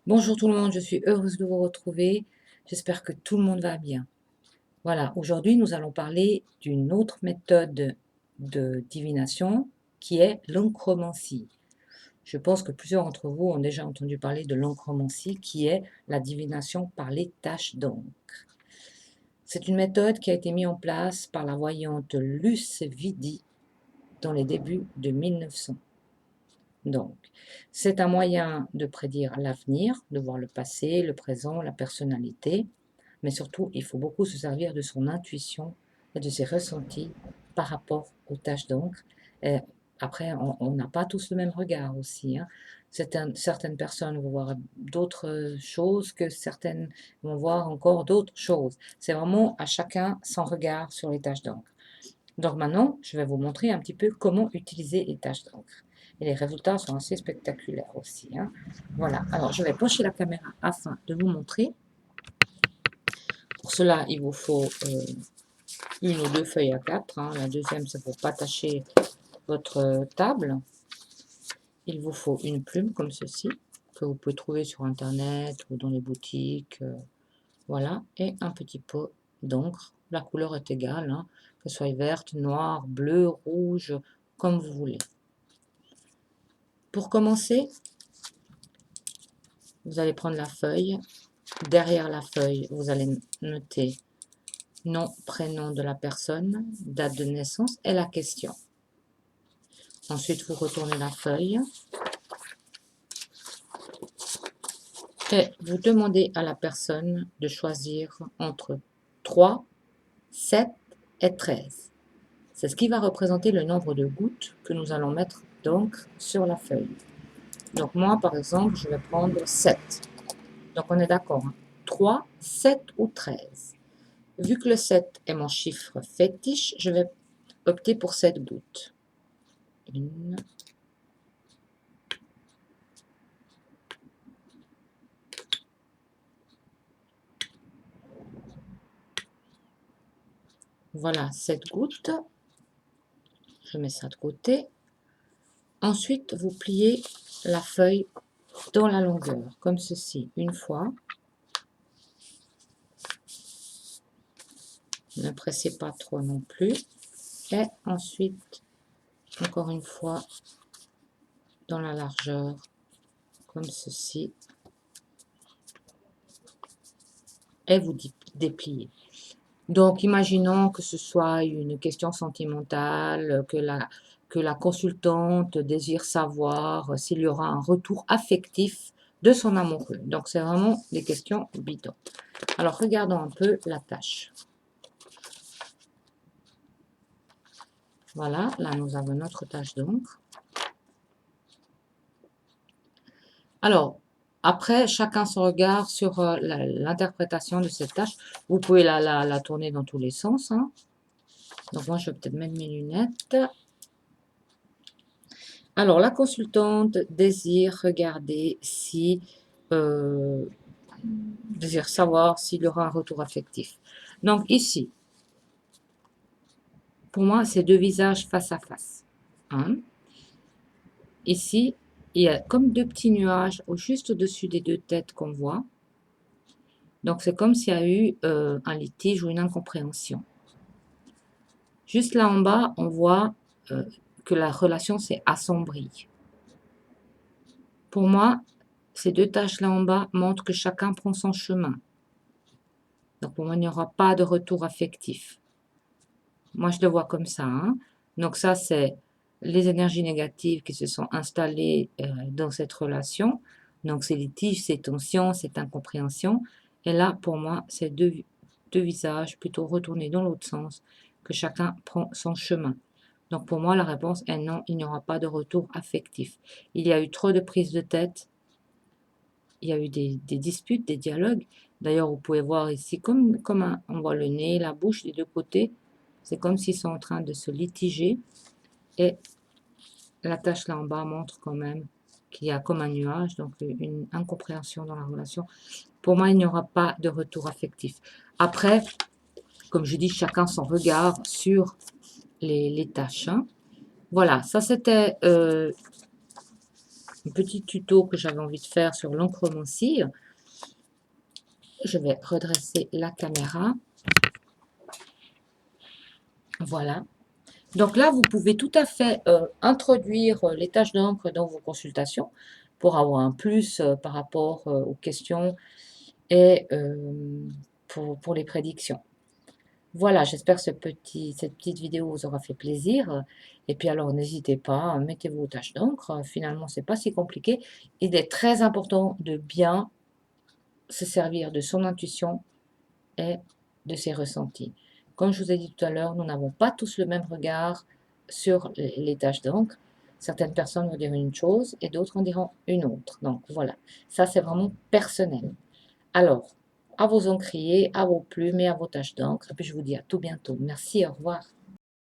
Bonjour tout le monde, je suis heureuse de vous retrouver. J'espère que tout le monde va bien. Voilà, aujourd'hui nous allons parler d'une autre méthode de divination qui est l'oncromancie. Je pense que plusieurs d'entre vous ont déjà entendu parler de l'oncromancie qui est la divination par les taches d'encre. C'est une méthode qui a été mise en place par la voyante Luce Vidi dans les débuts de 1900. Donc, c'est un moyen de prédire l'avenir, de voir le passé, le présent, la personnalité, mais surtout, il faut beaucoup se servir de son intuition et de ses ressentis par rapport aux taches d'encre. Et après, on n'a pas tous le même regard aussi, hein. Certaines personnes vont voir d'autres choses que certaines vont voir encore d'autres choses. C'est vraiment à chacun son regard sur les taches d'encre. Donc maintenant, je vais vous montrer un petit peu comment utiliser les taches d'encre. Et les résultats sont assez spectaculaires aussi, hein. Voilà, alors je vais pencher la caméra afin de vous montrer. Pour cela, il vous faut une ou deux feuilles A4, hein. La deuxième, c'est pour pas tacher votre table. Il vous faut une plume comme ceci, que vous pouvez trouver sur internet ou dans les boutiques. Voilà, et un petit pot d'encre. La couleur est égale, hein, que ce soit verte, noire, bleue, rouge, comme vous voulez. Pour commencer, vous allez prendre la feuille. Derrière la feuille, vous allez noter nom, prénom de la personne, date de naissance et la question. Ensuite, vous retournez la feuille et vous demandez à la personne de choisir entre 3, 7 et 13. C'est ce qui va représenter le nombre de gouttes que nous allons mettre d'encre sur la feuille. Donc moi, par exemple, je vais prendre 7. Donc on est d'accord, hein? 3, 7 ou 13. Vu que le 7 est mon chiffre fétiche, je vais opter pour 7 gouttes. 1, voilà, 7 gouttes. Je mets ça de côté. Ensuite, vous pliez la feuille dans la longueur, comme ceci, une fois. Ne pressez pas trop non plus. Et ensuite, encore une fois, dans la largeur, comme ceci. Et vous dépliez. Donc, imaginons que ce soit une question sentimentale, que la consultante désire savoir s'il y aura un retour affectif de son amoureux. Donc, c'est vraiment des questions bidons. Alors, regardons un peu la tâche. Voilà, là, nous avons notre tâche d'encre. Alors, après, chacun son regard sur l'interprétation de cette tâche. Vous pouvez la tourner dans tous les sens, hein. Donc, moi, je vais peut-être mettre mes lunettes. Alors, la consultante désire regarder si... désire savoir s'il y aura un retour affectif. Donc, ici, pour moi, c'est deux visages face à face. Hein. Ici, il y a comme deux petits nuages juste au-dessus des deux têtes qu'on voit. Donc, c'est comme s'il y a eu un litige ou une incompréhension. Juste là en bas, on voit que la relation s'est assombrie. Pour moi, ces deux taches là en bas montrent que chacun prend son chemin. Donc, pour moi, il n'y aura pas de retour affectif. Moi, je le vois comme ça, hein. Donc, ça, c'est les énergies négatives qui se sont installées dans cette relation. Donc, ces litiges, ces tensions, cette incompréhension. Et là, pour moi, c'est deux visages plutôt retournés dans l'autre sens, que chacun prend son chemin. Donc, pour moi, la réponse est non, il n'y aura pas de retour affectif. Il y a eu trop de prises de tête. Il y a eu des disputes, des dialogues. D'ailleurs, vous pouvez voir ici, on voit le nez, la bouche des deux côtés. C'est comme s'ils sont en train de se litiger. Et la tache là en bas montre quand même qu'il y a comme un nuage, donc une incompréhension dans la relation. Pour moi, il n'y aura pas de retour affectif. Après, comme je dis, chacun son regard sur les tâches, hein. Voilà, ça c'était un petit tuto que j'avais envie de faire sur l'encremencie. Je vais redresser la caméra. Voilà. Donc là, vous pouvez tout à fait introduire les tâches d'encre dans vos consultations pour avoir un plus par rapport aux questions et pour les prédictions. Voilà, j'espère que cette petite vidéo vous aura fait plaisir. Et puis alors, n'hésitez pas, mettez vos tâches d'encre. Finalement, c'est pas si compliqué. Il est très important de bien se servir de son intuition et de ses ressentis. Comme je vous ai dit tout à l'heure, nous n'avons pas tous le même regard sur les tâches d'encre. Certaines personnes vont dire une chose et d'autres en diront une autre. Donc voilà, ça c'est vraiment personnel. Alors, à vos encriers, à vos plumes et à vos taches d'encre. Et puis je vous dis à tout bientôt. Merci, au revoir.